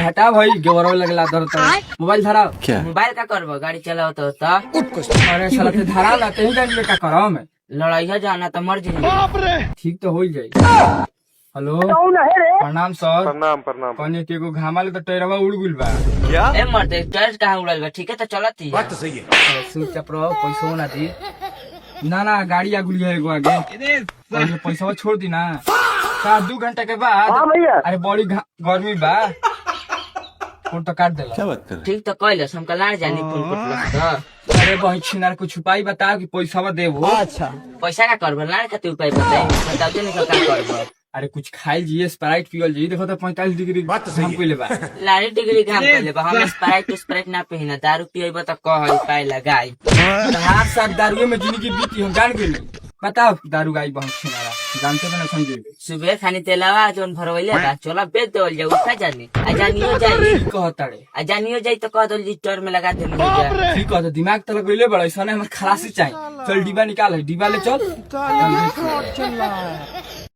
हटा भाई गेवरो लगला धरता मोबाइल धराओ। मोबाइल का करबो गाड़ी चलाओ तो अरे साला के धरा ना तेही जान का कराओ मैं लड़ाई जाना तो मर जाए। ठीक तो हो जाई। हेलो प्रणाम सर। प्रणाम प्रणाम। कने के को घामाल तो टैरवा उड़ गुल बा। क्या ए मर्दे टर्च कहाँ उड़ल बा? ठीक है तो चलती बात तो सही है। सूट चपरो पैसा ना दी ना ना गाड़ी आगुल है एगो आगे पहले पैसा छोड़ दी ना का 2 घंटा के बाद। अरे बड़ी गर्मी बा फोन तो काट देला। ठीक तो कहले हम कल जानी फोन कर। अरे बही छिनार कुछ उपाय बताओ कि पैसा देबो। अच्छा पैसा का करबो लाड़ के उपाय बताई बताओ नहीं का करबो। अरे कुछ खाइल जी स्प्राइट पियल जी देखो तो 45 डिग्री घाम पइले बा। लाड़ी डिग्री घाम पहले बा हम स्प्राइट ना पीना दारू पिएबो तो कह उपाय लगाई। हाथ साथ दारू में जिंदगी बीती हम जान गेली। बताओ दारू गाई बहुत छिनारा जानते तो ना समझे। सुबह खानी तेलावा जोन भरवैले बा चला बेच देवल जाऊ का जानी आ जानियो जाई कहता रे आ जानियो जाई तो कह दो लीटर में लगा दे मुझे। ठीक कहता दिमाग तो लगैले बड़ा ऐसा हमर खलासी चाहिए। चल डिब्बा निकाल डिब्बा ले चल।